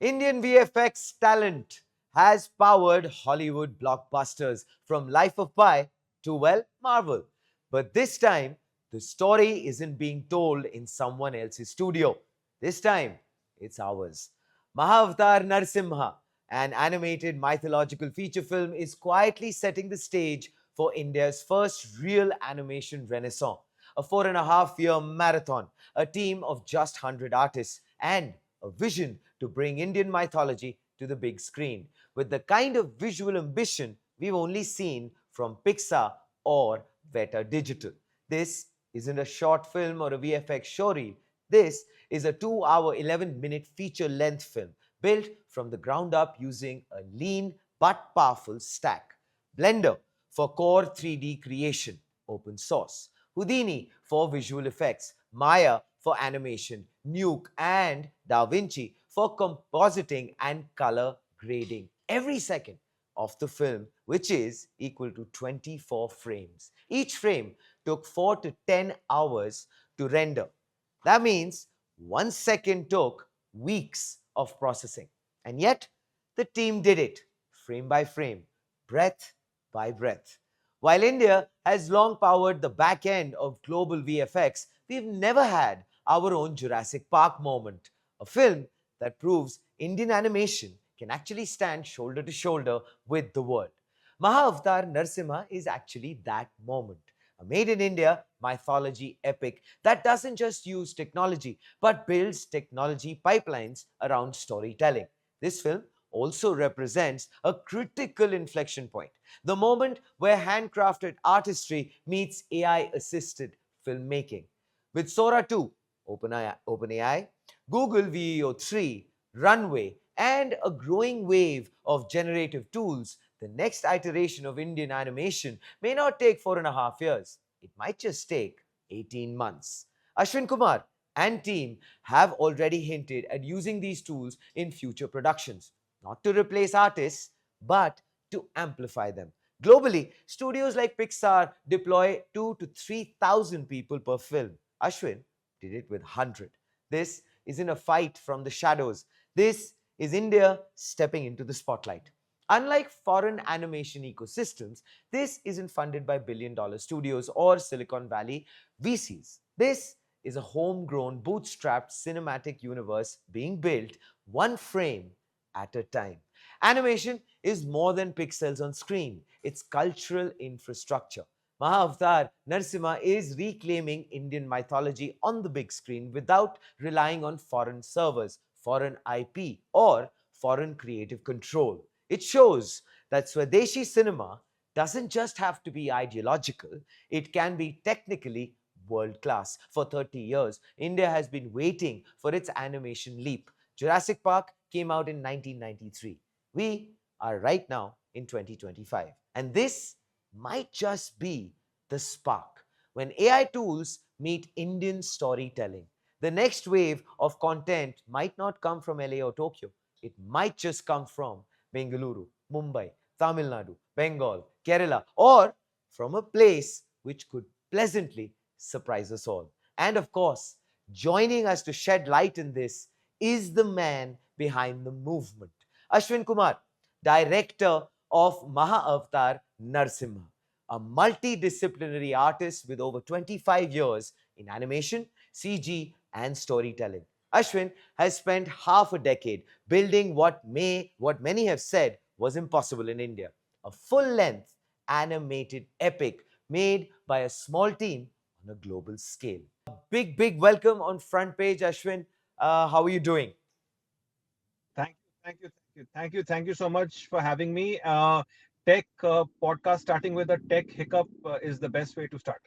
Indian VFX talent has powered Hollywood blockbusters from Life of Pi to, well, Marvel. But this time, the story isn't being told in someone else's studio. This time, it's ours. Mahavatar Narsimha, an animated mythological feature film, is quietly setting the stage for India's first real animation renaissance. A 4.5 year marathon, a team of just 100 artists, and a vision to bring Indian mythology to the big screen with the kind of visual ambition we've only seen from Pixar or Veta Digital. This isn't a short film or a VFX showreel. This is a 2 hour, 11-minute feature length film built from the ground up using a lean but powerful stack. Blender for core 3D creation, open source. Houdini for visual effects. Maya for animation. Nuke and DaVinci for compositing and color grading. Every second of the film, which is equal to 24 frames. Each frame took 4 to 10 hours to render. That means 1 second took weeks of processing. And yet, the team did it frame by frame, breath by breath. While India has long powered the back end of global VFX, we've never had our own Jurassic Park moment, a film that proves Indian animation can actually stand shoulder to shoulder with the world. Mahavatar Narsimha is actually that moment. A made in India mythology epic that doesn't just use technology but builds technology pipelines around storytelling. This film also represents a critical inflection point, the moment where handcrafted artistry meets AI assisted filmmaking. With Sora 2, OpenAI, Google VEO 3, Runway, and a growing wave of generative tools, the next iteration of Indian animation may not take 4.5 years. It might just take 18 months. Ashwin Kumar and team have already hinted at using these tools in future productions, not to replace artists, but to amplify them. Globally, studios like Pixar deploy 2 to 3,000 people per film. Ashwin did it with 100. This isn't a fight from the shadows. This is India stepping into the spotlight. Unlike foreign animation ecosystems, this isn't funded by billion-dollar studios or Silicon Valley VCs. This is a homegrown, bootstrapped cinematic universe being built one frame at a time. Animation is more than pixels on screen, it's cultural infrastructure. Mahavatar Narsimha is reclaiming Indian mythology on the big screen without relying on foreign servers, foreign IP, or foreign creative control. It shows that Swadeshi cinema doesn't just have to be ideological, it can be technically world class. For 30 years, India has been waiting for its animation leap. Jurassic Park came out in 1993. We are right now in 2025. And this might just be the spark. When AI tools meet Indian storytelling, the next wave of content might not come from LA or Tokyo. It might just come from Bengaluru, Mumbai, Tamil Nadu, Bengal, Kerala, or from a place which could pleasantly surprise us all. And of course, joining us to shed light in this is the man behind the movement, Ashwin Kumar, director of Mahavatar Narsimha, a multidisciplinary artist with over 25 years in animation, CG, and storytelling. Ashwin has spent half a decade building what many have said was impossible in India, a full-length animated epic made by a small team on a global scale. A big welcome on front page, Ashwin. How are you doing? Thank you so much for having me. Tech podcast starting with a tech hiccup is the best way to start.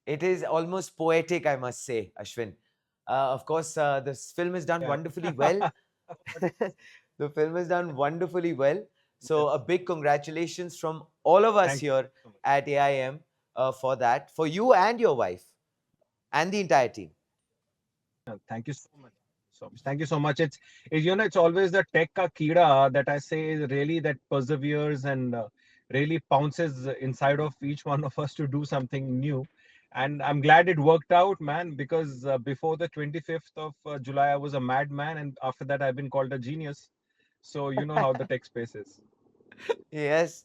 It is almost poetic, I must say, Ashwin. Of course, this film is done Yeah. wonderfully well. But The film is done wonderfully well. So, a yes, big congratulations from all of us thank you here so much. at AIM for that, for you and your wife and the entire team. Thank you so much. So much. Thank you so much. It's always the tech ka kida that I say is really that perseveres and really pounces inside of each one of us to do something new. And I'm glad it worked out, man, because before the 25th of July, I was a madman, and after that, I've been called a genius. So you know how the tech space is. Yes,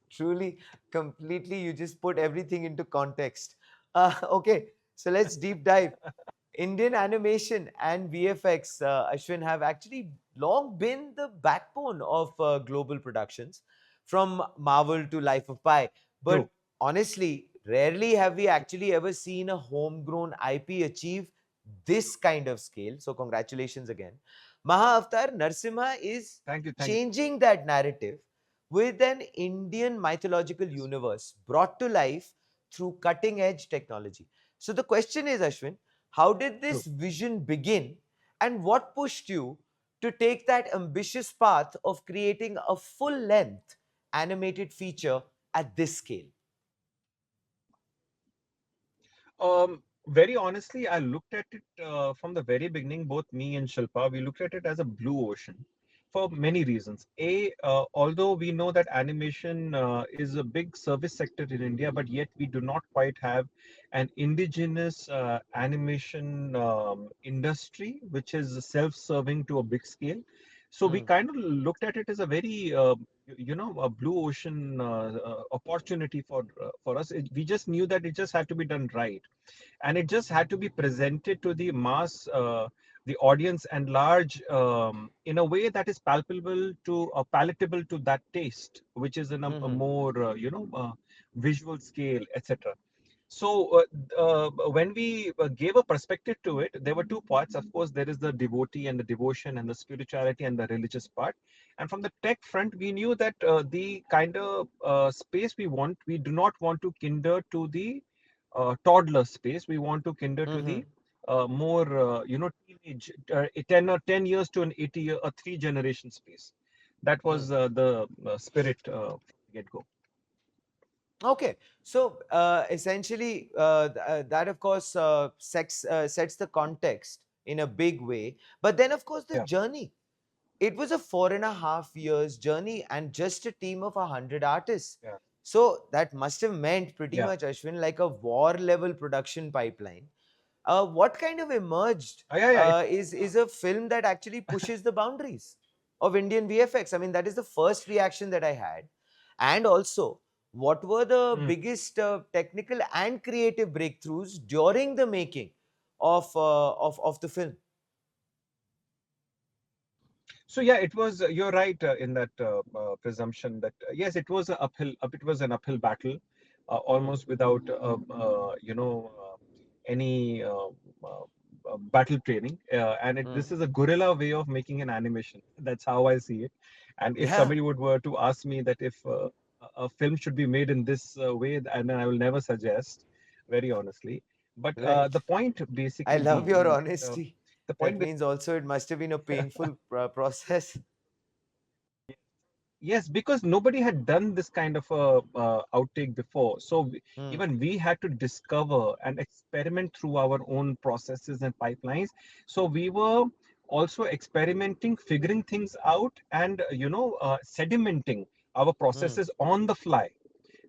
truly, completely. You just put everything into context. Okay, so let's deep dive. Indian animation and VFX, Ashwin, have actually long been the backbone of global productions, from Marvel to Life of Pi. But True. honestly, rarely have we actually ever seen a homegrown IP achieve this kind of scale. So, congratulations again. Mahavatar Narsimha is Thank you. Thank you. changing that narrative with an Indian mythological Yes. universe brought to life through cutting edge technology. So, the question is, Ashwin, how did this True. vision begin, and what pushed you to take that ambitious path of creating a full length animated feature at this scale? Very honestly, I looked at it from the very beginning. Both me and Shilpa, we looked at it as a blue ocean for many reasons. Although we know that animation is a big service sector in India, but yet we do not quite have an indigenous animation industry, which is self-serving to a big scale. So we Hmm. kind of looked at it as a very a blue ocean opportunity for us. We just knew that it just had to be done right, and it just had to be presented to the mass, the audience and large, in a way that is palpable to palatable to that taste, which is in a Hmm. more visual scale, etc. So when we gave a perspective to it, there were two parts. Of course, there is the devotee and the devotion and the spirituality and the religious part. And from the tech front, we knew that the kind of space we do not want to kinder to the toddler space. We want to kinder to Hmm. the more, teenage, 10 years to an 80 year, a three generation space. That Hmm. was the spirit from the get go. Okay, so essentially, that of course sets the context in a big way. But then, of course, the Yeah, journey. It was a 4.5 years journey and just a team of 100 artists. yeah, So that must have meant pretty yeah. much, Ashwin, like a war level production pipeline. What kind of emerged Yeah, yeah. is a film that actually pushes the boundaries of Indian VFX. I mean, that is the first reaction that I had. And also, what were the Mm. biggest technical and creative breakthroughs during the making of the film? So yeah, it was. You're right in that presumption that yes, it was a uphill. It was an uphill battle, Hmm. almost without any battle training. Hmm. This is a guerrilla way of making an animation. That's how I see it. And if Yeah, somebody would were to ask me that if a film should be made in this way, and I will never suggest, very honestly. But right. the point I basically love your being honesty. the That point. means also it must have been a painful process. Yes, because nobody had done this kind of a outtake before. So Hmm. even we had to discover and experiment through our own processes and pipelines. So we were also experimenting, figuring things out, and sedimenting our Hmm. processes on the fly.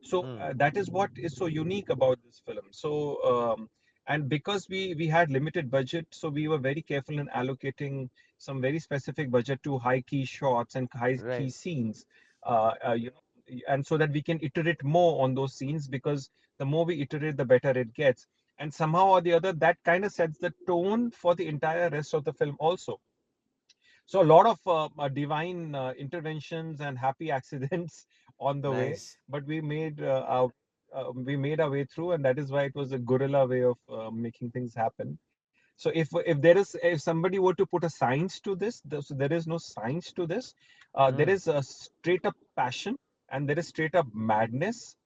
So Hmm. that is what is so unique about this film. So and because we had limited budget, so we were very careful in allocating some very specific budget to high key shots and high key Right. scenes, and so that we can iterate more on those scenes, because the more we iterate, the better it gets. And somehow or the other, that kind of sets the tone for the entire rest of the film also. So a lot of divine interventions and happy accidents on the way, Nice. but we made our way through, and that is why it was a guerrilla way of making things happen. So if somebody were to put a science to this, so there is no science to this. There Hmm. is a straight up passion, and there is straight up madness.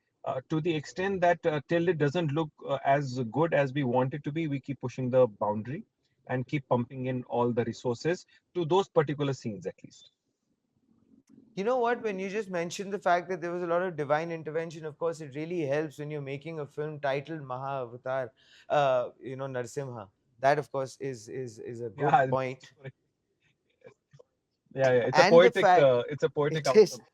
To the extent that till it doesn't look as good as we want it to be, we keep pushing the boundary and keep pumping in all the resources to those particular scenes at least. You know what? When you just mentioned the fact that there was a lot of divine intervention, of course, it really helps when you're making a film titled Mahavatar, Narsimha. That, of course, is a good Yeah, point. yeah, yeah. And the fact It's a poetic it is outcome.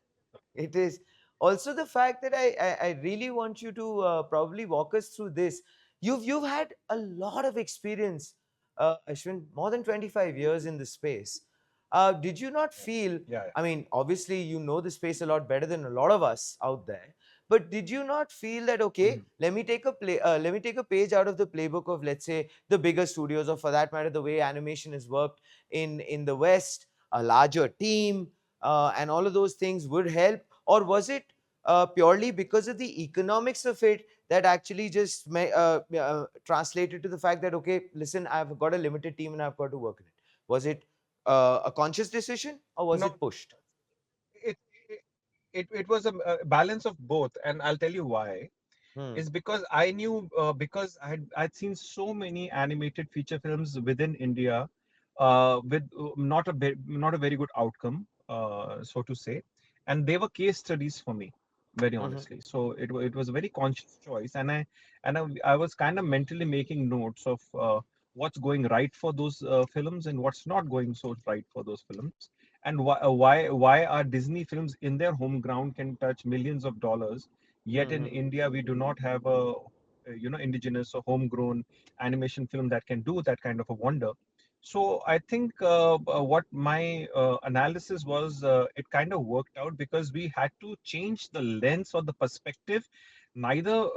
It is also the fact that I really want you to probably walk us through this. You've had a lot of experience, Ashwin, more than 25 years in the space. Did you not feel, Yeah, yeah. I mean, obviously you know the space a lot better than a lot of us out there, but did you not feel that, okay, Mhm. let me take a page out of the playbook of, let's say, the bigger studios, or for that matter the way animation is worked in the West, a larger team, and all of those things would help? Or was it purely because of the economics of it that actually just translated to the fact that, okay, listen, I've got a limited team and I've got to work in it? Was it a conscious decision, or was No, it pushed? it, it it was a balance of both, and I'll tell you why. Hmm. Is because I knew, because I'd seen so many animated feature films within India, with not a very good outcome, so to say, and they were case studies for me, very Mm-hmm. honestly. So it was a very conscious choice, and I was kind of mentally making notes of what's going right for those films and what's not going so right for those films, and why our Disney films in their home ground can touch millions of dollars. Yet in Mm-hmm. India, we do not have a indigenous or homegrown animation film that can do that kind of a wonder. So I think what my analysis was, it kind of worked out because we had to change the lens or the perspective, neither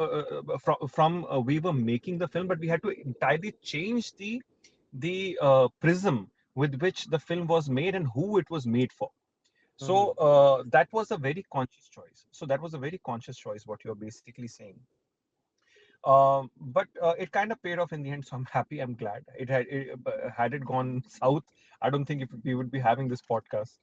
from we were making the film, but we had to entirely change the prism with which the film was made and who it was made for. Mm-hmm. So that was a very conscious choice. So that was a very conscious choice, what you're basically saying. But it kind of paid off in the end. So I'm happy. I'm glad. Had it gone south, I don't think we would be having this podcast.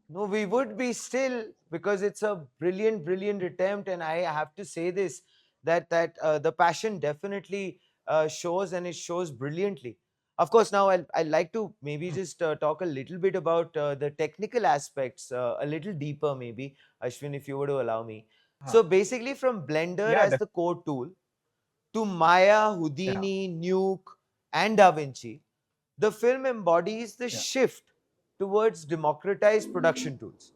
No, we would be still, because it's a brilliant, brilliant attempt, and I have to say this, that the passion definitely shows, and it shows brilliantly. Of course, now I'd like to maybe Hmm. just talk a little bit about the technical aspects, a little deeper, maybe, Ashwin, if you were to allow me. Huh. So basically, from Blender Yeah, as the core tool to Maya, yeah, Houdini, Nuke, and DaVinci, the film embodies the yeah. shift towards democratized production tools.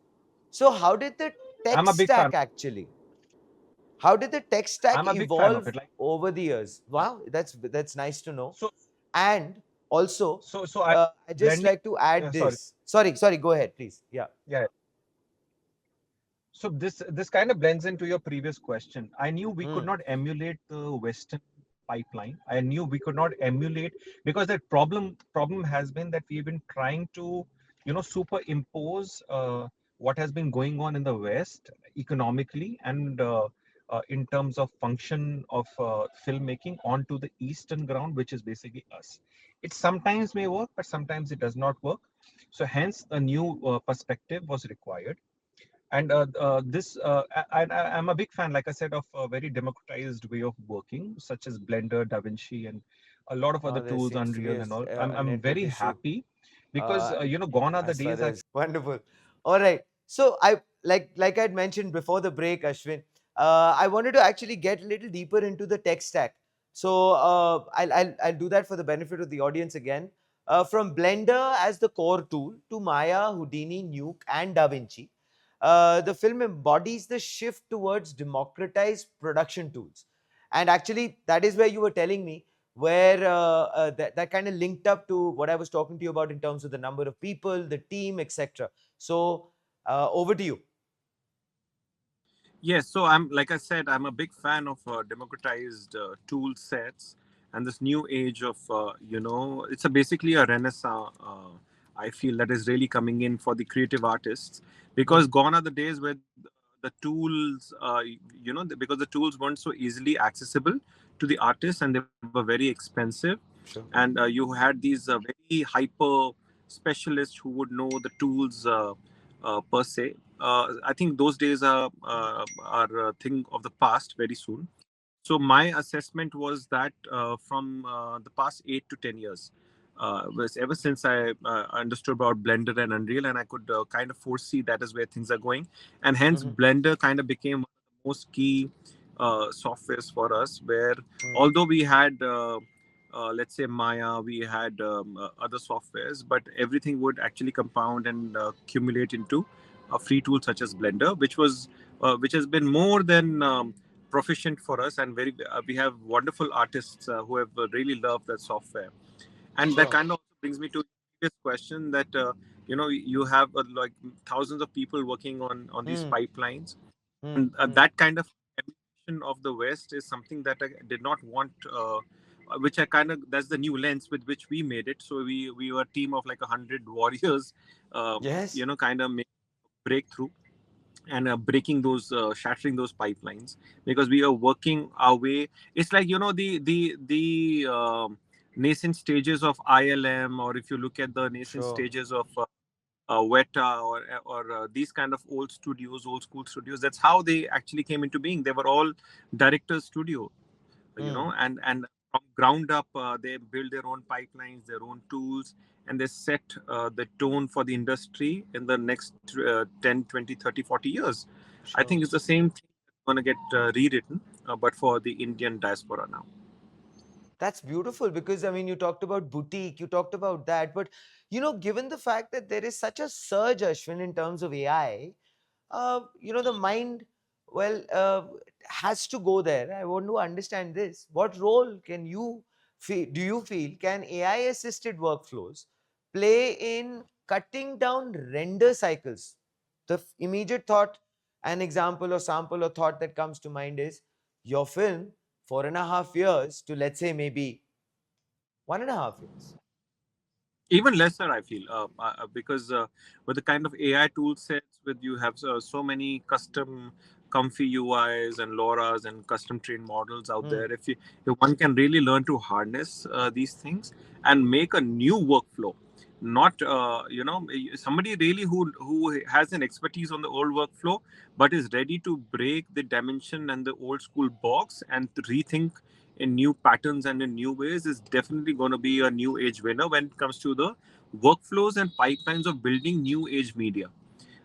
So, how did the tech I'm a big fan. stack actually? How did the tech stack I'm a big fan of evolve it. Like, over the years? uh, Wow, that's nice to know. so, And also, so I I just blending. like to add Sorry. this. Sorry, go ahead, please. Yeah. Yeah. So this kind of blends into your previous question. I knew we could Hmm. not emulate the Western pipeline. I knew we could not emulate because that problem has been that we've been trying to, superimpose what has been going on in the West economically and in terms of function of filmmaking onto the Eastern ground, which is basically us. It sometimes may work, but sometimes it does not work. So hence a new perspective was required. And I'm a big fan, like I said, of a very democratized way of working, such as Blender, DaVinci, and a lot of other There tools, seems to be Unreal, and all. I'm a I'm network very issue. happy because Uh, gone are the as far days I as wonderful. All right. So I like I'd mentioned before the break, Ashwin. I wanted to actually get a little deeper into the tech stack. So I'll do that for the benefit of the audience again. From Blender as the core tool to Maya, Houdini, Nuke, and DaVinci, the film embodies the shift towards democratized production tools. And actually, that is where you were telling me, where that kind of linked up to what I was talking to you about in terms of the number of people, the team, etc. So, over to you. Yes, so I'm like I said, I'm a big fan of democratized tool sets and this new age of it's basically a renaissance. I feel that is really coming in for the creative artists because Mhm. gone are the days where the tools, because the tools weren't so easily accessible to the artists and they were very expensive, Sure. and you had these very hyper specialists who would know the tools per se. I think those days are a thing of the past very soon. So my assessment was that from the past 8 to 10 years, was ever since I understood about Blender and Unreal, and I could kind of foresee that is where things are going, and hence Mhm. Blender kind of became one of the most key softwares for us. Where Mhm. although we had let's say Maya, we had other softwares, but everything would actually compound and accumulate into a free tool such as Blender, which has been more than proficient for us, and very we have wonderful artists who have really loved that software. And that Sure. kind of also brings me to this question that you have like thousands of people working on these Hmm. pipelines, Hmm. and Hmm. that kind of emulation of the West is something that I did not want. Which I kind of, that's the new lens with which we made it. So we were a team of like 100 warriors, Yes. kind of make breakthrough and breaking those shattering those pipelines, because we are working our way. It's like the nascent stages of ILM, or if you look at the nascent Sure. stages of Weta, or these kind of old school studios. That's how they actually came into being. They were all directors studio, Hmm. and from ground up, they build their own pipelines, their own tools, and they set the tone for the industry in the next 10, 20, 30, 40 years. I Sure. think it's the same thing that's going to get rewritten, but for the Indian diaspora now. That's beautiful because I mean, you talked about boutique, you talked about that, but given the fact that there is such a surge, Ashwin, in terms of AI, the mind, well, has to go there. I want to understand this. What role can you feel? Do you feel can AI-assisted workflows play in cutting down render cycles? The immediate thought, an example or sample or thought that comes to mind is your film 4.5 years to, let's say, maybe 1.5 years. Even lesser, I feel, because with the kind of AI tool sets, with you have so many custom comfy UIs and LoRa's and custom trained models out Hmm. there. If one can really learn to harness these things and make a new workflow, not somebody really who has an expertise on the old workflow, but is ready to break the dimension and the old school box and to rethink in new patterns and in new ways, is definitely going to be a new age winner when it comes to the workflows and pipelines of building new age media.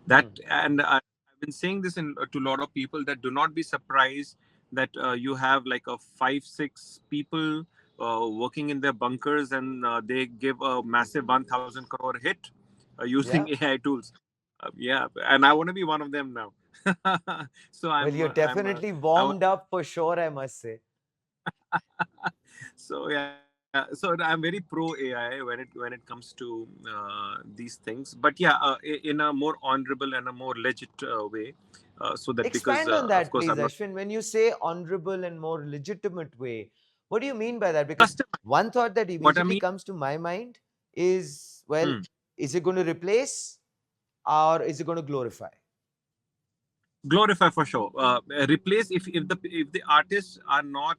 That, Hmm. and I've been saying this to a lot of people, that do not be surprised that you have like a 5 6 people working in their bunkers, and they give a massive 1000 crore hit using Yeah. AI tools. Yeah, and I want to be one of them now. So Well, you're definitely I want warmed up for sure, I must say. so yeah, so I'm very pro AI when it comes to these things. But yeah, in a more honorable and a more legit way, so that, because Expand on of that, course please, I'm not Ashwin. When you say honorable and more legitimate way, what do you mean by that? Because custom. one thought that What I immediately mean, comes to my mind is, well, hmm, is it going to replace or is it going to glorify? glorify for sure. Replace, if the artists are not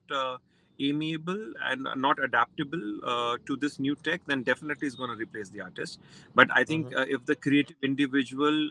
amiable and not adaptable to this new tech, then definitely is going to replace the artist. But I think Hmm. if the creative individual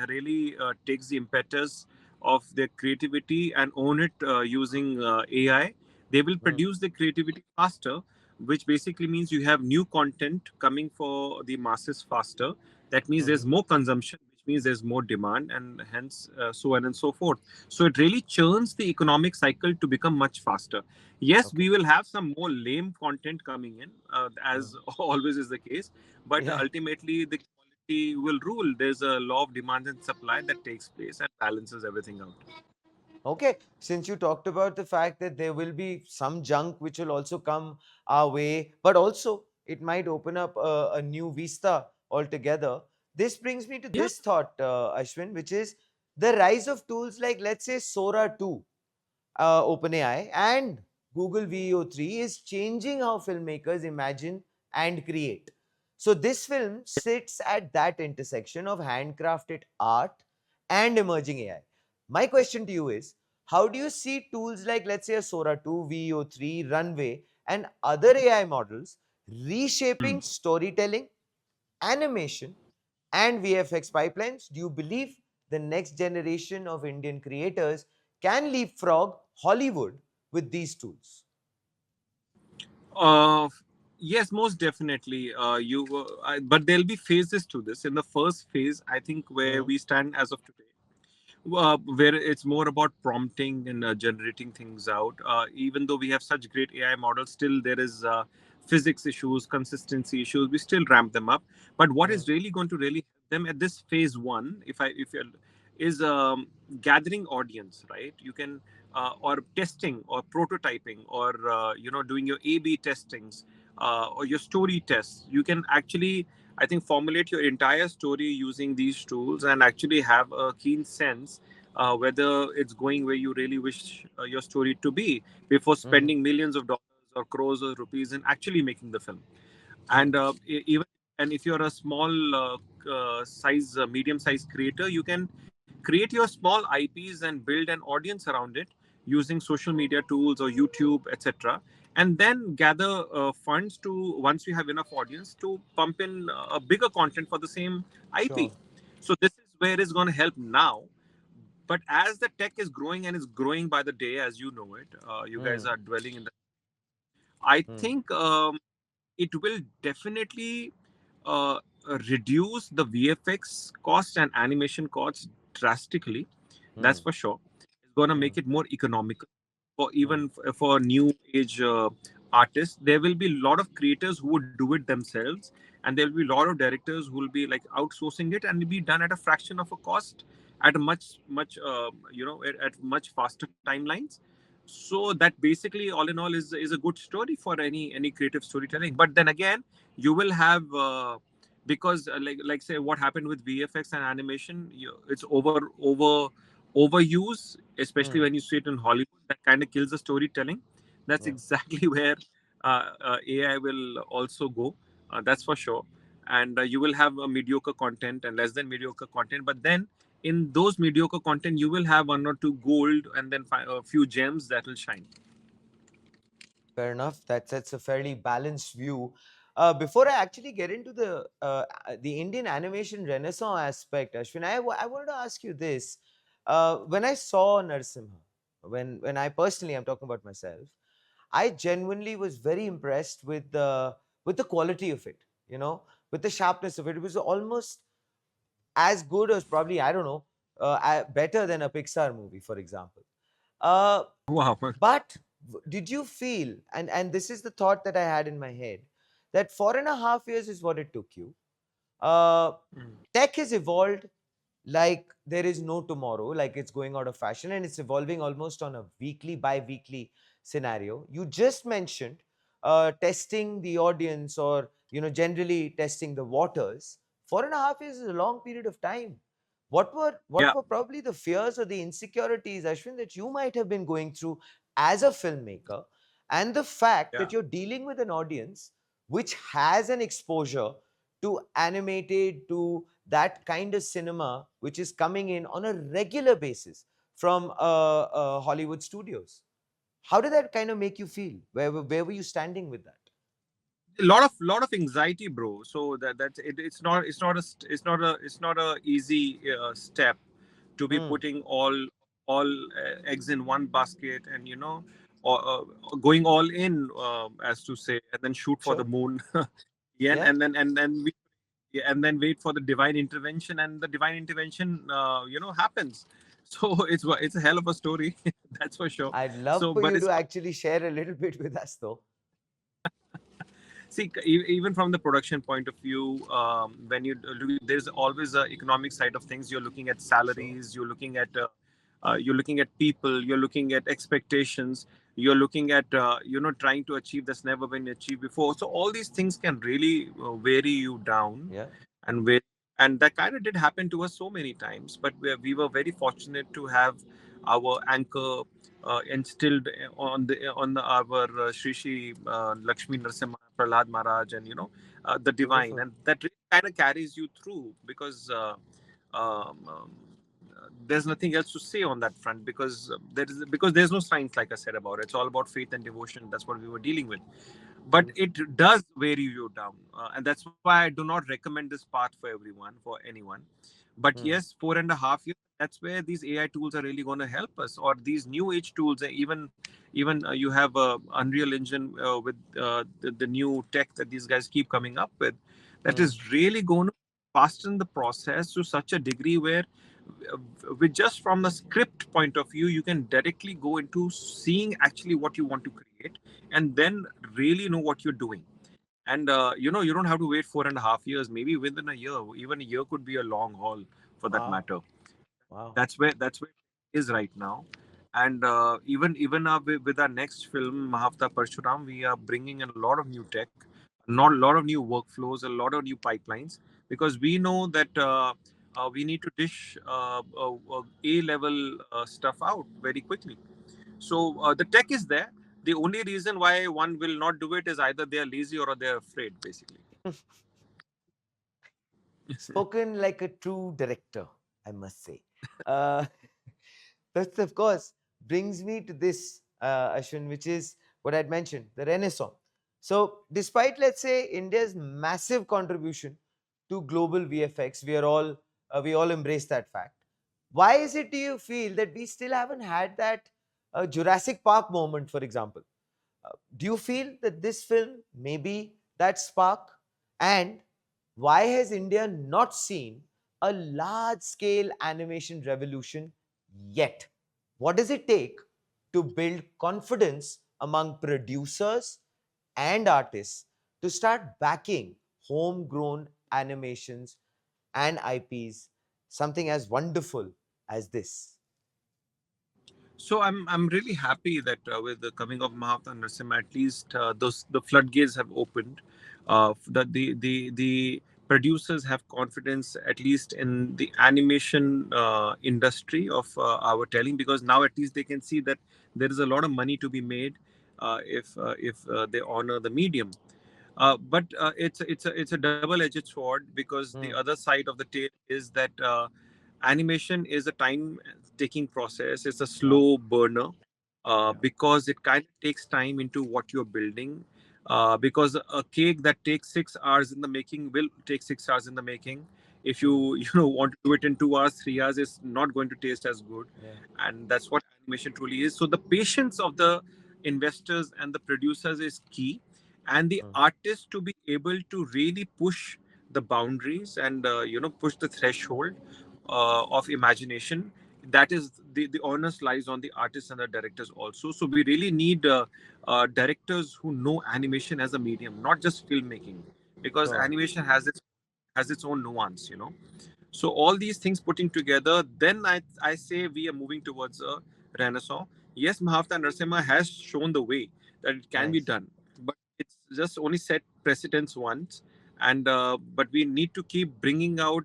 really takes the impetus of their creativity and own it using AI, they will Hmm. produce the creativity faster, which basically means you have new content coming for the masses faster. That means there's Hmm. more consumption, which means there's more demand, and hence so on and so forth. So it really churns the economic cycle to become much faster. Yes, Okay. we will have some more lame content coming in, Hmm. as always is the case, but Yeah. ultimately the quality will rule. There's a law of demand and supply that takes place and balances everything out. Okay, since you talked about the fact that there will be some junk which will also come our way, but also it might open up a new vista altogether. This brings me to Yeah. this thought, Ashwin, which is the rise of tools like, let's say, Sora 2, OpenAI, and Google VEO3 is changing how filmmakers imagine and create. So, this film sits at that intersection of handcrafted art and emerging AI. My question to you is, how do you see tools like, let's say, a Sora 2, VEO3, Runway, and other AI models reshaping Hmm. storytelling, animation, and VFX pipelines? Do you believe the next generation of Indian creators can leapfrog Hollywood with these tools? Uh, yes, most definitely. But there'll be phases to this. In the first phase, I think where Hmm. we stand as of today, where it's more about prompting and generating things out. Even though we have such great AI models, still there is physics issues, consistency issues. We still ramp them up. But what Hmm. is really going to really help them at this phase one, if you is gathering audience, right? You can or testing or prototyping or doing your A/B testings or your story tests. You can actually, I think, formulate your entire story using these tools and actually have a keen sense whether it's going where you really wish your story to be before Mm-hmm. spending millions of dollars or crores of rupees in actually making the film. Mm. And even and if you're a small size medium size creator, you can create your small IPs and build an audience around it using social media tools or YouTube, etc., and then gather funds to, once you have enough audience, to pump in a bigger content for the same IP. Sure. So this is where it's going to help now. But as the tech is growing and is growing by the day, as you know it, you guys Mm. are dwelling in the, I Mm. think it will definitely uh, reduce the VFX cost and animation costs drastically. That's Mm. for sure. It's going to Mm. make it more economical for Mm. even for new age artists. There will be a lot of creators who would do it themselves, and there will be a lot of directors who will be like outsourcing it, and it'll be done at a fraction of a cost, at a much at much faster timelines. So that basically, all in all, is a good story for any creative storytelling. But then again, you will have because like say what happened with VFX and animation, it's overuse, especially Mm. when you see it in Hollywood. That kind of kills the storytelling. That's Yeah. exactly where AI will also go. That's for sure. And you will have mediocre content and less than mediocre content. But then in those mediocre content, you will have one or two gold and then a few gems that will shine. Fair enough. That's a fairly balanced view. Before I actually get into the Indian animation renaissance aspect, Ashwin, I wanted to ask you this. When I saw Narsimha, when I personally, I'm talking about myself, I genuinely was very impressed with the quality of it. You know, with the sharpness of it. It was almost as good as, probably, I don't know, better than a Pixar movie, for example. Uh, Wow. but did you feel, and this is the thought that I had in my head, that 4.5 years is what it took you? Uh, Mm. Tech has evolved like there is no tomorrow, like it's going out of fashion, and it's evolving almost on a weekly, bi-weekly scenario. You just mentioned testing the audience, or generally testing the waters. 4.5 years is a long period of time. What Yeah. were probably the fears or the insecurities, Ashwin, that you might have been going through as a filmmaker, and the fact Yeah. that you're dealing with an audience which has an exposure to animated, to that kind of cinema which is coming in on a regular basis from Hollywood studios? How did that kind of make you feel? Where were you standing with that? A lot of anxiety, bro. So that's it, it's not a easy step to be Hmm. putting all eggs in one basket, and or, going all in, as to say, and then shoot for the Sure. moon. Yeah, Yeah. and then wait for the divine intervention, and the divine intervention happens. So it's a hell of a story. That's for sure. I'd love So for but you it's to actually share a little bit with us, though. See, even from the production point of view, when there's always a economic side of things. You're looking at Sure. salaries, you're looking at people, you're looking at expectations, you're looking at trying to achieve that's never been achieved before. So all these things can really weary you down, Yeah. and with and that kind of did happen to us so many times. But we were very fortunate to have our anchor instilled our Shri Shri Lakshmi Narasimha Prahlad Maharaj, and the divine, Beautiful. and that really kind of carries you through, because um, um, there's nothing else to say on that front, because there's no science, like I said, about it. It's all about faith and devotion. That's what we were dealing with. But Beautiful. it does wear you down, and that's why I do not recommend this path for anyone. But Hmm. yes, 4.5 years, that's where these AI tools are really going to help us, or these new age tools. Even you have Unreal Engine with the new tech that these guys keep coming up with, that Hmm. is really going to fasten the process to such a degree where, uh, with just from a script point of view, you can directly go into seeing actually what you want to create, and then really know what you're doing. And you don't have to wait 4.5 years. Maybe within a year, even a year could be a long haul, for that Wow. matter. Wow. That's where it is right now. And even with our next film, Mahavatar Parshuram, we are bringing in a lot of new tech, not a lot of new workflows, a lot of new pipelines, because we know that we need to dish A level stuff out very quickly. So the tech is there. The only reason why one will not do it is either they are lazy or they are afraid, basically. Spoken like a true director, I must say. Uh, that, of course, brings me to this, Ashwin, which is what I'd mentioned, the Renaissance. So, despite, let's say, India's massive contribution to global VFX, we all embrace that fact. Why is it, do you feel, that we still haven't had that Jurassic Park moment, for example? Do you feel that this film may be that spark? And why has India not seen a large scale animation revolution yet? What does it take to build confidence among producers and artists to start backing homegrown animations and IPs, something as wonderful as this? So I'm really happy that with the coming of Mahavatar Narsimha, at least those the floodgates have opened. That the producers have confidence, at least in the animation industry of our telling, because now at least they can see that there is a lot of money to be made if they honor the medium. But it's a double-edged sword, because the Hmm. other side of the tail is that animation is a time-taking process. It's a Yeah, slow burner, yeah. because it kind of takes time into what you're building. Because a cake that takes 6 hours in the making will take 6 hours in the making. If Hmm. you want to do it in 2 hours, 3 hours, it's not going to taste as good, Yeah. and that's what animation truly is. So the patience of the investors and the producers is key, and the Hmm. artists to be able to really push the boundaries and push the threshold of imagination. That is the onus lies on the artists and the directors also. So we really need directors who know animation as a medium, not just filmmaking, because Sure. animation has its own nuance. So all these things putting together, then I say we are moving towards a renaissance. Yes, Mahavatar Narsimha has shown the way that it can be Nice. done, but it's just only set precedents once, and but we need to keep bringing out,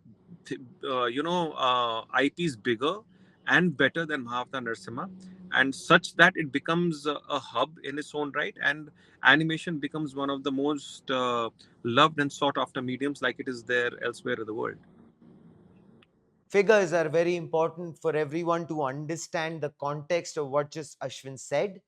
IPs bigger and better than Mahavatar Narsimha, and such that it becomes a hub in its own right, and animation becomes one of the most loved and sought after mediums, like it is there elsewhere in the world. Figures are very important for everyone to understand the context of what just Ashwin said.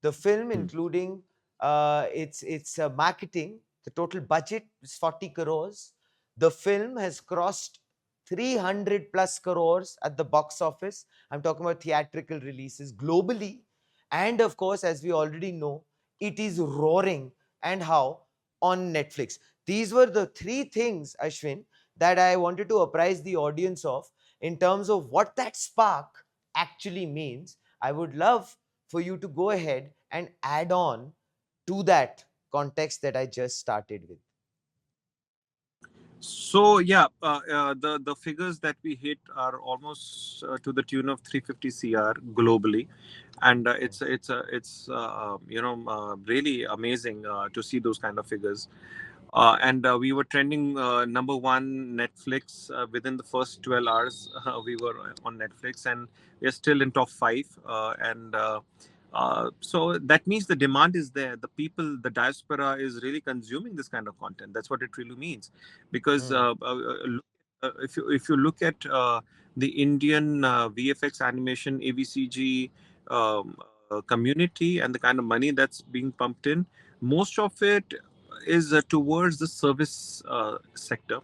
The film, Hmm. including its marketing, the total budget is 40 crores. The film has crossed 300 plus crores at the box office. I'm talking about theatrical releases globally. And of course, as we already know, it is roaring and how on Netflix. These were the three things, Ashwin, that I wanted to apprise the audience of in terms of what that spark actually means. I would love for you to go ahead and add on to that context that I just started with. So yeah, the figures that we hit are almost to the tune of 350 cr globally, and Mm, it's really amazing to see those kind of figures. And we were trending number one Netflix within the first 12 hours. We were on Netflix, and we're still in top five. So that means the demand is there. The people, the diaspora, is really consuming this kind of content. That's what it really means, because mm, if you look at the Indian VFX animation AVCG um, community and the kind of money that's being pumped in, most of it is towards the service sector,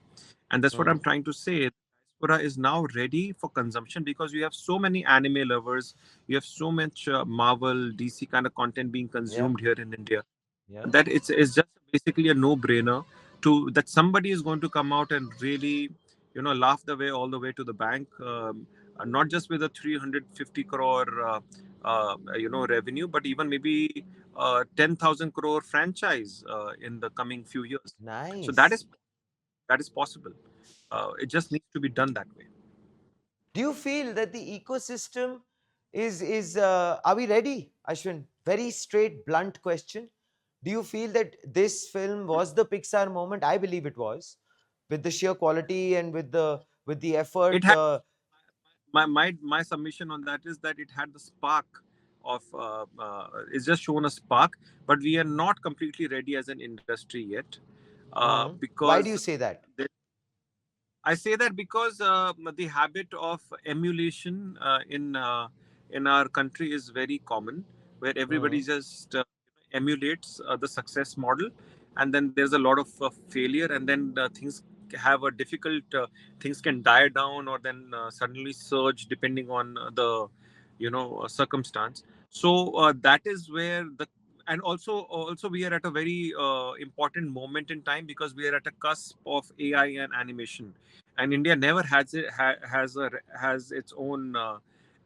and that's what mm. I'm trying to say. Diaspora is now ready for consumption, because you have so many anime lovers, you have so much Marvel, DC kind of content being Yeah, consumed here in India, yeah. that it's just basically a no-brainer to that somebody is going to come out and really laugh the way all the way to the bank, not just with a 350 crore revenue, but even maybe 10,000 crore franchise in the coming few years. So that Nice. is that is possible. It just needs to be done that way. Do you feel that the ecosystem is are we ready, Ashwin? Very straight, blunt question. Do you feel that this film was the Pixar moment? I believe it was, with the sheer quality and with the It effort. had my submission on that is that it had the spark of it's just shown a spark, but we are not completely ready as an industry yet, Why do because you say that? I say that because the habit of emulation in our country is very common, where everybody Hmm. just emulates the success model, and then there's a lot of failure, and then things have a difficult things can die down or then suddenly surge depending on the circumstance. So that is where the and also we are at a very important moment in time because we are at a cusp of AI and animation, and India never has its own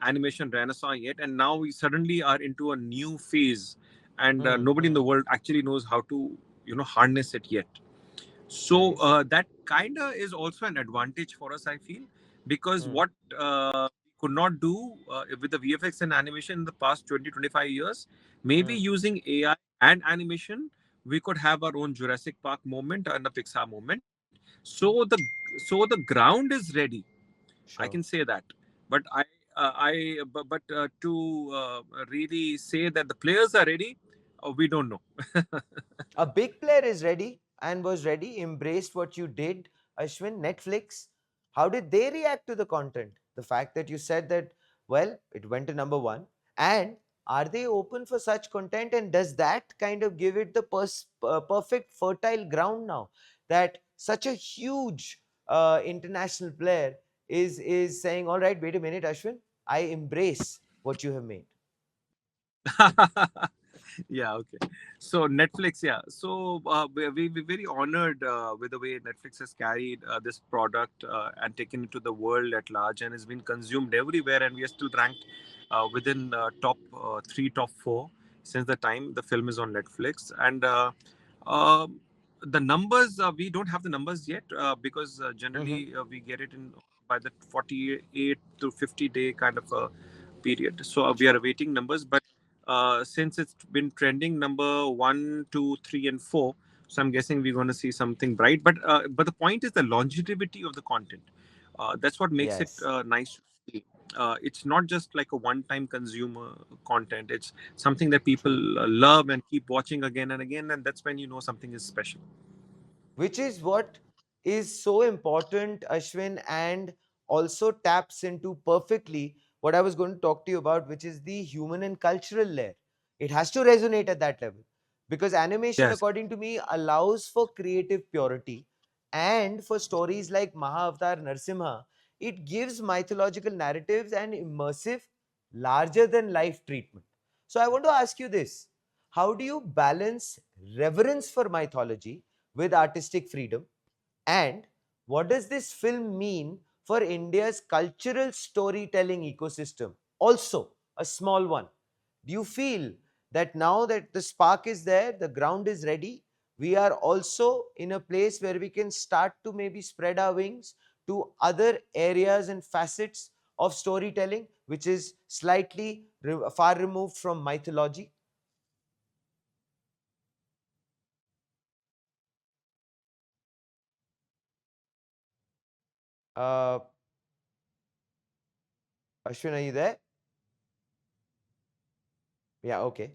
animation renaissance yet, and now we suddenly are into a new phase, and nobody in the world actually knows how to harness it yet. So Nice. that kind of is also an advantage for us, I feel, because Hmm. what we could not do with the VFX and animation in the past 20-25 years, maybe Hmm. using AI and animation, we could have our own Jurassic Park moment and a Pixar moment. So the ground is ready. I can Sure. say that, but to really say that the players are ready, we don't know. A big player is ready and was ready, embraced what you did, Ashwin. Netflix, how did they react to the content? The fact that you said that, well, it went to number one, and are they open for such content? And does that kind of give it the perfect fertile ground now that such a huge international player is saying, all right, wait a minute, Ashwin, I embrace what you have made. Yeah, okay. So Netflix, yeah. So we're very honored with the way Netflix has carried this product and taken it to the world at large, and has been consumed everywhere, and we are still ranked within top three, top four since the time the film is on Netflix. And um the numbers, we don't have the numbers yet because Hmm. generally we get it in by the 48 to 50 day kind of a period. So we are Sure. awaiting numbers, but since it's been trending number one, two, three, and four, so I'm guessing we're going to see something bright. But the point is the longevity of the content. That's what makes it Yes. nice to see. It's not just like a one-time consumer content. It's something that people True. love and keep watching again and again, and that's when you know something is special. Which is what is so important, Ashwin, and also taps into perfectly what I was going to talk to you about, which is the human and cultural layer. It has to resonate at that level because animation, Yes. according to me, allows for creative purity, and for stories like Mahavatar Narsimha, it gives mythological narratives and immersive, larger than life treatment. So I want to ask you this: how do you balance reverence for mythology with artistic freedom? And what does this film mean for India's cultural storytelling ecosystem? Also, a small one. Do you feel that now that the spark is there, the ground is ready, we are also in a place where we can start to maybe spread our wings to other areas and facets of storytelling, which is slightly far removed from mythology? Uh, Ashwin, are you there? Yeah, okay.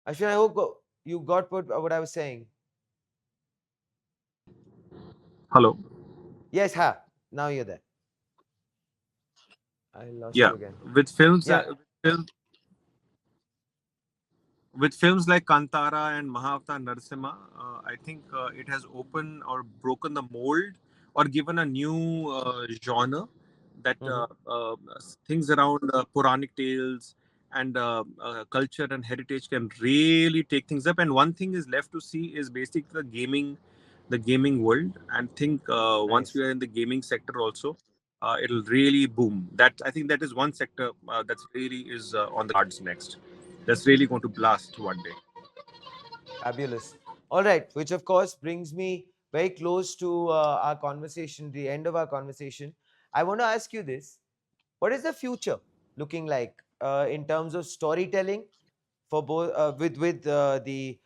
Ashwin, I hope you got what I was saying. Hello. Yes, ha. Now you're there. I lost Yeah. you again. With films, Yeah. with films like Kantara and Mahavatar Narsimha, I think it has opened or broken the mold or given a new genre that Hmm. things around Puranic tales and culture and heritage can really take things up. And one thing is left to see is basically the gaming world. And think once we Nice. are in the gaming sector also, it'll really boom. That I think that is one sector that's really is on the cards next. That's really going to blast one day. Fabulous. All right. Which, of course, brings me very close to our conversation, the end of our conversation. I want to ask you this: what is the future looking like in terms of storytelling for both with the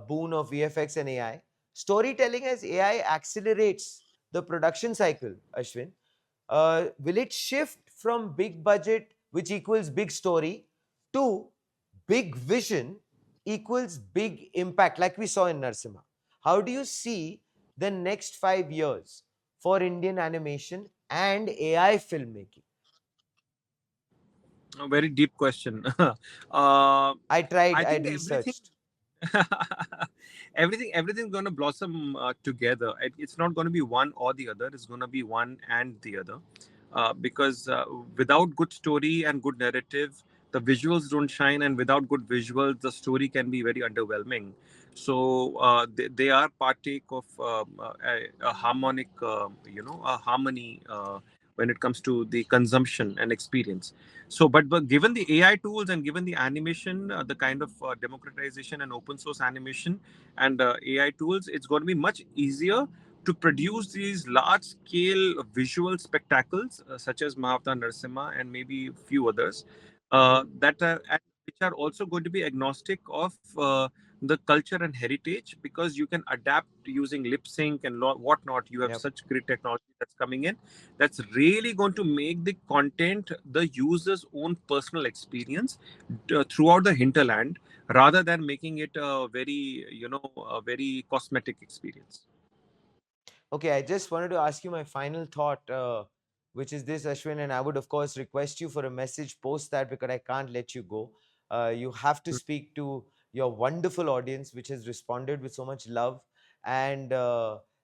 boon of VFX and AI? Storytelling as AI accelerates the production cycle, Ashwin. Will it shift from big budget, which equals big story, to big vision equals big impact, like we saw in Narsimha? How do you see the next 5 years for Indian animation and AI filmmaking? A very deep question. uh, I I think everything researched. everything's going to blossom together. It's not going to be one or the other. It's going to be one and the other, because without good story and good narrative, the visuals don't shine, and without good visuals, the story can be very underwhelming. So they are partake of a harmonic, a harmony when it comes to the consumption and experience. So, but given the AI tools and given the animation, the kind of democratization and open source animation and AI tools, it's going to be much easier to produce these large scale visual spectacles, such as Mahavatar Narsimha and maybe a few others, that are and which are also going to be agnostic of the culture and heritage, because you can adapt using lip sync and whatnot. You have Yep. such great technology that's coming in, that's really going to make the content the user's own personal experience throughout the hinterland, rather than making it a very, a very cosmetic experience. Okay, I just wanted to ask you my final thought, which is this, Ashwin, and I would, of course, request you for a message post that because I can't let you go. You have to speak to your wonderful audience, which has responded with so much love and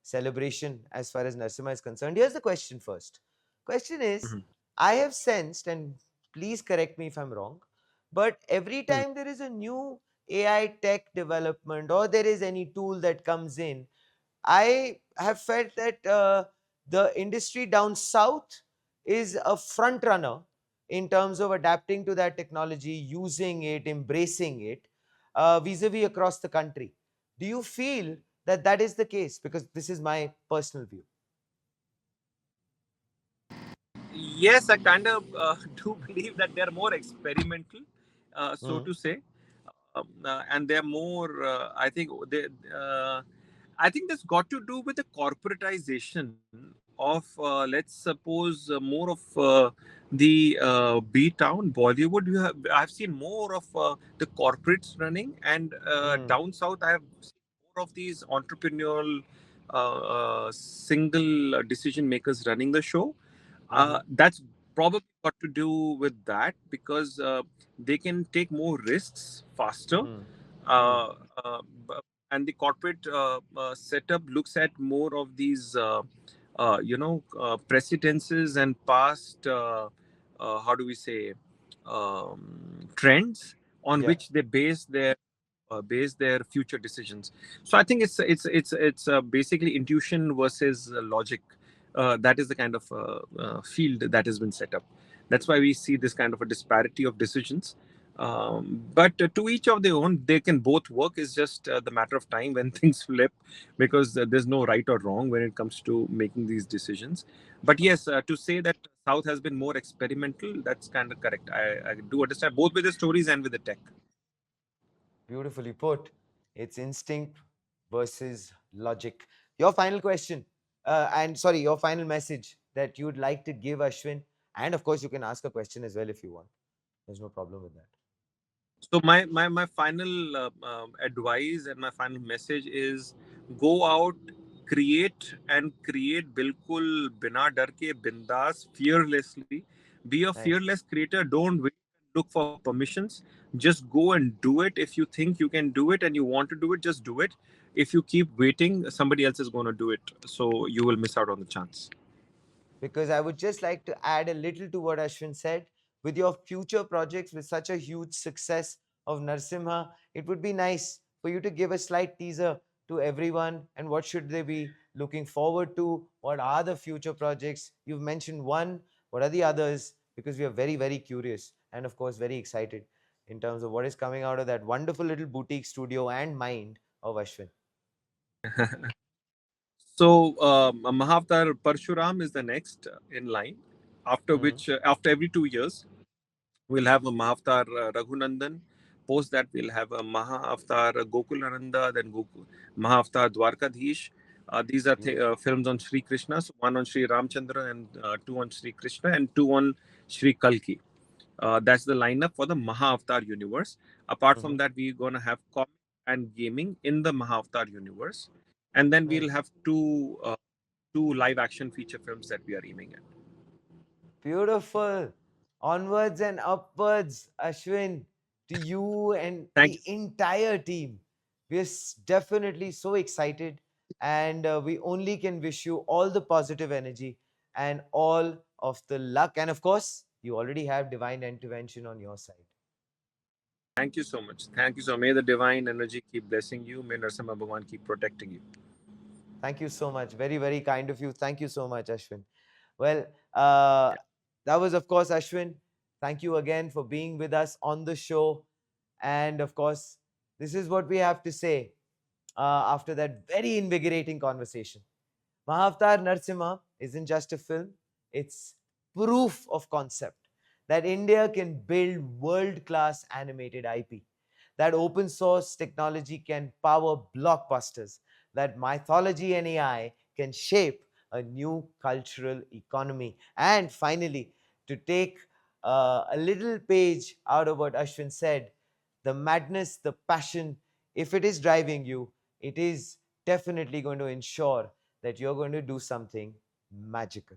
celebration as far as Narsimha is concerned. Here's the question first. Question is, Mhm. I have sensed, and please correct me if I'm wrong, but every Mm. time there is a new AI tech development or there is any tool that comes in, I have felt that the industry down south is a front runner in terms of adapting to that technology, using it, embracing it, vis-a-vis across the country. Do you feel that that is the case? Because this is my personal view. Yes, I kind of do believe that they're more experimental, so Mm, to say, and they're more. I think that's got to do with the corporatization of, let's suppose, more of the B town Bollywood. I've seen more of the corporates running, and mm, down south I have seen more of these entrepreneurial, single decision makers running the show. mhm, That's probably got to do with that, because they can take more risks faster, mm, mm, uh, uh, b- and the corporate setup looks at more of these precedences and past, how do we say, trends on yeah. which they base their future decisions. So I think it's basically intuition versus logic. That is the kind of field that has been set up. That's why we see this kind of a disparity of decisions. But to each of their own, they can both work. It's just the matter of time when things flip, because there's no right or wrong when it comes to making these decisions. But yes, to say that South has been more experimental, that's kind of correct. I do understand both with the stories and with the tech. Beautifully put. It's instinct versus logic. Your final question, and sorry, your final message that you'd like to give, Ashwin. And of course, you can ask a question as well if you want. There's no problem with that. So my final advice and my final message is: go out, create बिल्कुल बिना डर के, बिंदास, fearlessly. Be a Nice. fearless creator. Don't wait and look for permissions. Just go and do it. If you think you can do it and you want to do it, just do it. If you keep waiting, somebody else is going to do it. So you will miss out on the chance. Because I would just like to add a little to what Ashwin said. With your future projects, with such a huge success of Narsimha, it would be nice for you to give a slight teaser to everyone and what should they be looking forward to? What are the future projects? You've mentioned one, what are the others? Because we are very, very curious and, of course, very excited in terms of what is coming out of that wonderful little boutique studio and mind of Ashwin. So Mahavatar Parshuram is the next in line. After Hmm. which, after every 2 years, we'll have a Mahavatar Raghunandan. Post that, we'll have a Mahavatar Gokulananda, then Mahavatar Dwarkadhish. These are Beautiful. films on Sri Krishna. So one on Sri Ramchandra and two on Sri Krishna and two on Sri Kalki. That's the lineup for the Mahavatar universe. Apart Hmm. from that, we're gonna have comic and gaming in the Mahavatar universe, and then we'll Nice. have two live action feature films that we are aiming at. Beautiful. Onwards and upwards, Ashwin, to you and Thank the you. entire team. We're definitely so excited, and we only can wish you all the positive energy and all of the luck. And of course, you already have divine intervention on your side. Thank you so much. Thank you so. May the divine energy keep blessing you. May Narsimha Bhagwan keep protecting you. Thank you so much. Very, very kind of you. Thank you so much, Ashwin. Well, uh, that was, of course, Ashwin. Thank you again for being with us on the show. And of course, this is what we have to say after that very invigorating conversation. Mahavatar Narsimha isn't just a film, it's proof of concept that India can build world class animated IP, that open source technology can power blockbusters, that mythology and AI can shape a new cultural economy. And finally, to take a little page out of what Ashwin said, the madness, the passion, if it is driving you, it is definitely going to ensure that you're going to do something magical.